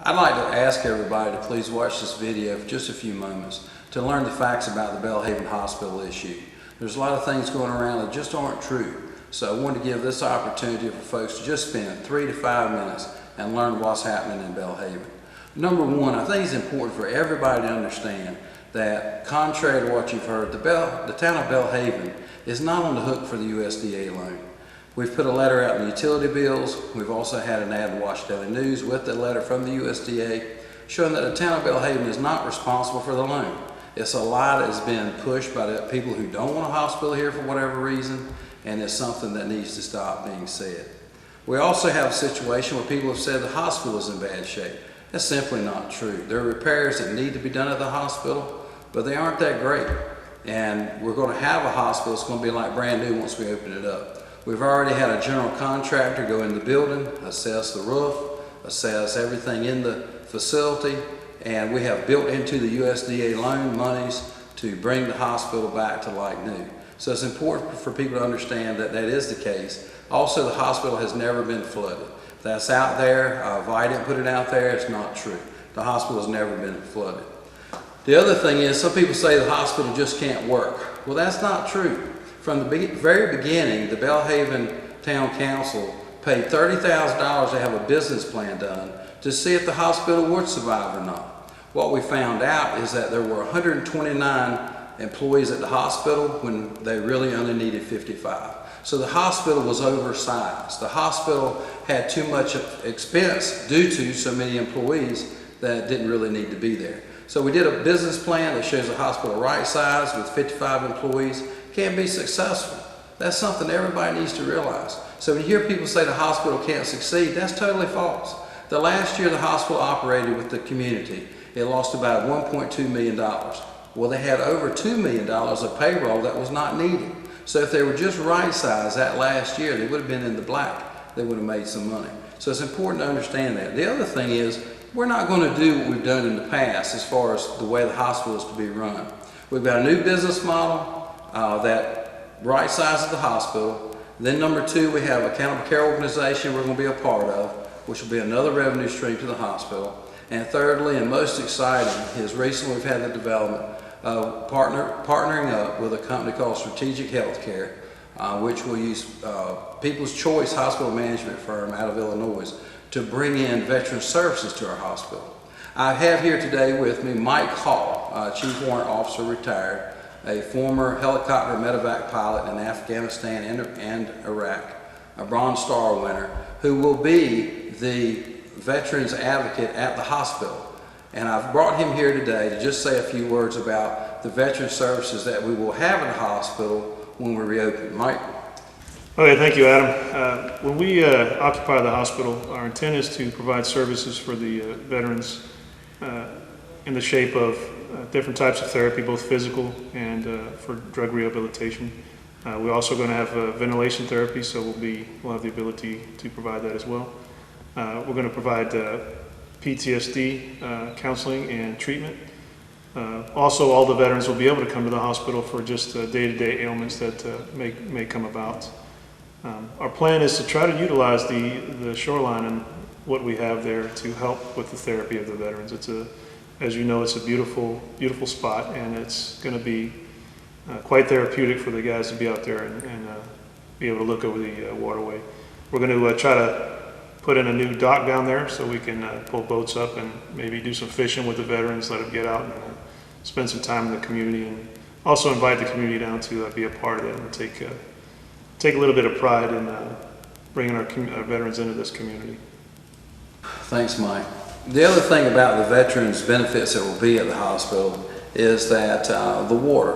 I'd like to ask everybody to please watch this video for just a few moments to learn the facts about the Belhaven Hospital issue. There's a lot of things going around that just aren't true. So I wanted to give this opportunity for folks to just spend 3 to 5 minutes and learn what's happening in Belhaven. Number one, I think it's important for everybody to understand that contrary to what you've heard, the town of Belhaven is not on the hook for the USDA loan. We've put a letter out in the utility bills. We've also had an ad in the Washington Daily News with the letter from the USDA showing that the town of Belhaven is not responsible for the loan. It's a lie that has been pushed by the people who don't want a hospital here for whatever reason, and it's something that needs to stop being said. We also have a situation where people have said the hospital is in bad shape. That's simply not true. There are repairs that need to be done at the hospital, but they aren't that great. And we're going to have a hospital that's going to be like brand new once we open it up. We've already had a general contractor go in the building, assess the roof, assess everything in the facility, and we have built into the USDA loan monies to bring the hospital back to like new. So it's important for people to understand that that is the case. Also, the hospital has never been flooded. That's out there. If I didn't put it out there, it's not true. The hospital has never been flooded. The other thing is, some people say the hospital just can't work. Well, that's not true. From the very beginning, the Belhaven Town Council paid $30,000 to have a business plan done to see if the hospital would survive or not. What we found out is that there were 129 employees at the hospital when they really only needed 55. So the hospital was oversized. The hospital had too much expense due to so many employees that didn't really need to be there. So we did a business plan that shows the hospital right size with 55 employees can be successful. That's something everybody needs to realize. So when you hear people say the hospital can't succeed, that's totally false. The last year the hospital operated with the community, it lost about $1.2 million. Well, they had over $2 million of payroll that was not needed. So if they were just right size that last year, they would have been in the black. They would have made some money. So it's important to understand that. The other thing is, we're not going to do what we've done in the past as far as the way the hospital is to be run. We've got a new business model that right sizes the hospital. Then number two, we have a accountable care organization we're going to be a part of, which will be another revenue stream to the hospital. And thirdly, and most exciting, is recently we've had the development of partnering up with a company called Strategic Healthcare, which will use People's Choice Hospital Management firm out of Illinois to bring in veteran services to our hospital. I have here today with me Mike Hall, Chief Warrant Officer retired, a former helicopter medevac pilot in Afghanistan and Iraq, a Bronze Star winner, who will be the veterans advocate at the hospital. And I've brought him here today to just say a few words about the veteran services that we will have at the hospital when we reopen. Mike? Okay, thank you, Adam. When we occupy the hospital, our intent is to provide services for the veterans in the shape of different types of therapy, both physical and for drug rehabilitation. We're also going to have ventilation therapy, so we'll have the ability to provide that as well. We're going to provide PTSD counseling and treatment. Also, all the veterans will be able to come to the hospital for just day-to-day ailments that may come about. Our plan is to try to utilize the shoreline and what we have there to help with the therapy of the veterans. As you know, it's a beautiful, beautiful spot, and it's going to be quite therapeutic for the guys to be out there and be able to look over the waterway. We're going to try to put in a new dock down there so we can pull boats up and maybe do some fishing with the veterans, let them get out and spend some time in the community, and also invite the community down to be a part of it and take a little bit of pride in bringing our veterans into this community. Thanks, Mike. The other thing about the veterans benefits that will be at the hospital is that the water.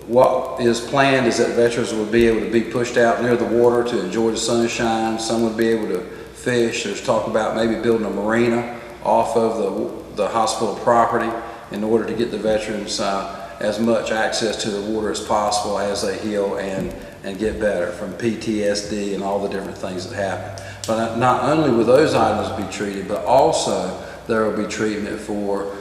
What is planned is that veterans will be able to be pushed out near the water to enjoy the sunshine. Some would be able to fish. There's talk about maybe building a marina off of the hospital property in order to get the veterans as much access to the water as possible as they heal and get better from PTSD and all the different things that happen. But not only will those items be treated, but also there will be treatment for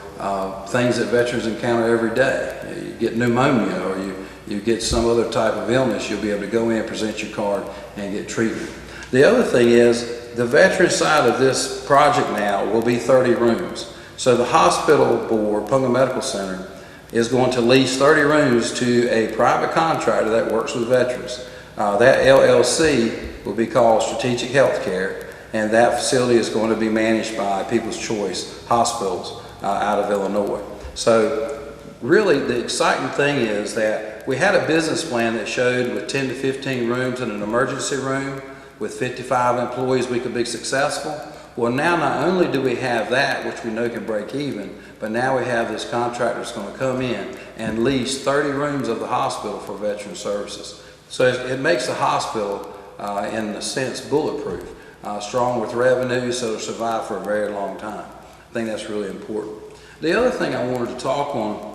things that veterans encounter every day. You get pneumonia or you get some other type of illness, you'll be able to go in, present your card, and get treatment. The other thing is the veteran side of this project now will be 30 rooms. So the hospital board, Punga Medical Center, is going to lease 30 rooms to a private contractor that works with veterans. That LLC will be called Strategic Healthcare, and that facility is going to be managed by People's Choice Hospitals out of Illinois. So really the exciting thing is that we had a business plan that showed with 10 to 15 rooms in an emergency room with 55 employees we could be successful. Well, now not only do we have that, which we know can break even, but now we have this contractor that's going to come in and lease 30 rooms of the hospital for veteran services. So it makes the hospital, in a sense, bulletproof, strong with revenue, so it'll survive for a very long time. I think that's really important. The other thing I wanted to talk on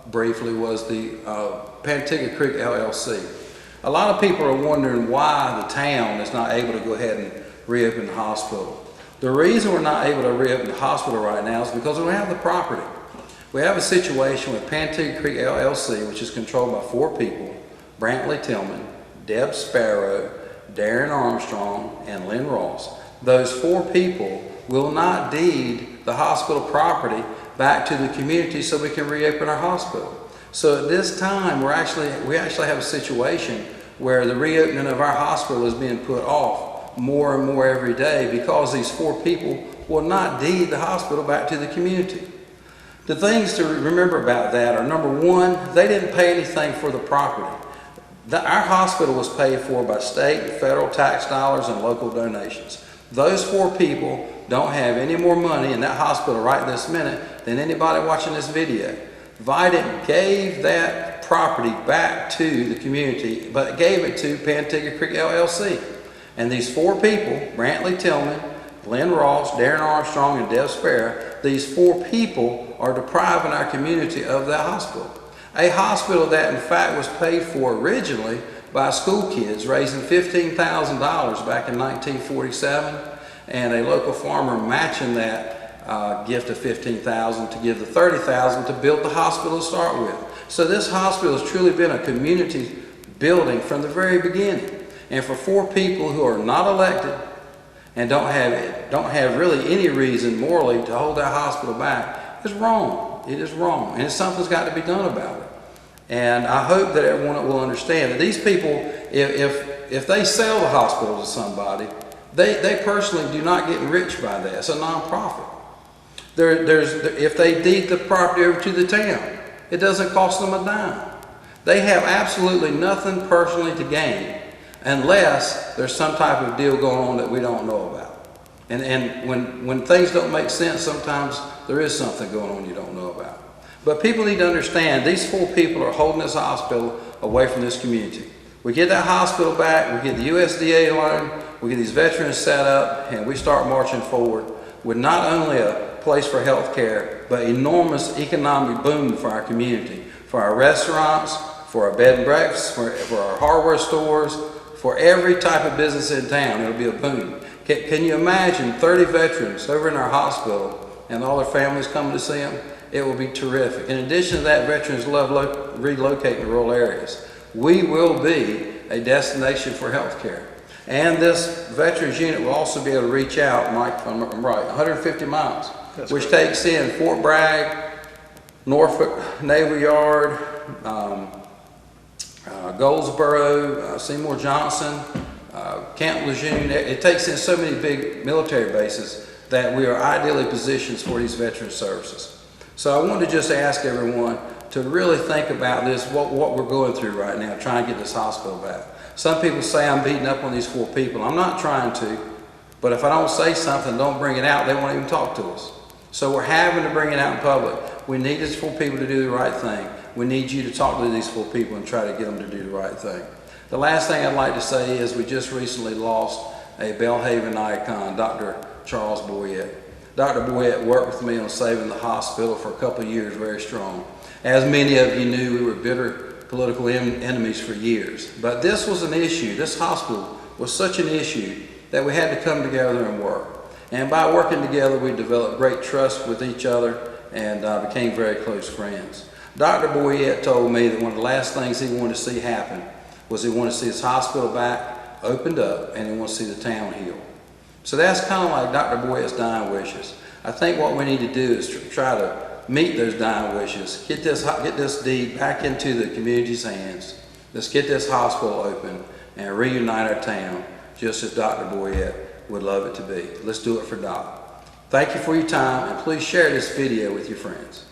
briefly was the Pantigga Creek LLC. A lot of people are wondering why the town is not able to go ahead and reopen the hospital. The reason we're not able to reopen the hospital right now is because we don't have the property. We have a situation with Pantigga Creek LLC, which is controlled by 4 people, Brantley Tillman, Deb Sparrow, Darren Armstrong, and Lynn Ross. Those 4 people will not deed the hospital property back to the community so we can reopen our hospital. So at this time, we actually have a situation where the reopening of our hospital is being put off more and more every day because these 4 people will not deed the hospital back to the community. The things to remember about that are, number one, they didn't pay anything for the property. Our hospital was paid for by state and federal tax dollars and local donations. Those 4 people don't have any more money in that hospital right this minute than anybody watching this video. Vidant gave that property back to the community, but gave it to Pantigga Creek LLC. And these 4 people, Brantley Tillman, Glenn Ross, Darren Armstrong, and Deb Sparrow, these 4 people are depriving our community of that hospital. A hospital that in fact was paid for originally by school kids, raising $15,000 back in 1947, and a local farmer matching that gift of $15,000 to give the $30,000 to build the hospital to start with. So this hospital has truly been a community building from the very beginning. And for 4 people who are not elected and don't have really any reason morally to hold that hospital back, it's wrong. It is wrong, and something's got to be done about it. And I hope that everyone will understand that these people, if they sell the hospital to somebody, they personally do not get rich by that. It's a nonprofit. If they deed the property over to the town, it doesn't cost them a dime. They have absolutely nothing personally to gain unless there's some type of deal going on that we don't know about. And when things don't make sense, sometimes there is something going on you don't know about. But people need to understand these 4 people are holding this hospital away from this community. We get that hospital back, we get the USDA loan, we get these veterans set up, and we start marching forward with not only a place for health care, but enormous economic boom for our community, for our restaurants, for our bed and breakfasts, for our hardware stores, for every type of business in town. It'll be a boom. Can you imagine 30 veterans over in our hospital and all their families coming to see them? It will be terrific. In addition to that, veterans love relocating to rural areas. We will be a destination for health care. And this veterans unit will also be able to reach out, Mike, if I'm right, 150 miles, which takes in Fort Bragg, Norfolk Naval Yard, Goldsboro, Seymour Johnson, Camp Lejeune. It takes in so many big military bases that we are ideally positioned for these veteran services. So I wanted to just ask everyone to really think about this, what we're going through right now, trying to get this hospital back. Some people say I'm beating up on these 4 people. I'm not trying to, but if I don't say something, don't bring it out, they won't even talk to us. So we're having to bring it out in public. We need these 4 people to do the right thing. We need you to talk to these 4 people and try to get them to do the right thing. The last thing I'd like to say is we just recently lost a Belhaven icon, Dr. Charles Boyette. Dr. Boyette worked with me on saving the hospital for a couple of years very strong. As many of you knew, we were bitter political enemies for years. But this was an issue. This hospital was such an issue that we had to come together and work. And by working together, we developed great trust with each other and became very close friends. Dr. Boyette told me that one of the last things he wanted to see happen was he wanted to see his hospital back, opened up, and he wanted to see the town heal. So that's kind of like Dr. Boyette's dying wishes. I think what we need to do is try to meet those dying wishes, get this deed back into the community's hands. Let's get this hospital open and reunite our town, just as Dr. Boyette would love it to be. Let's do it for Doc. Thank you for your time, and please share this video with your friends.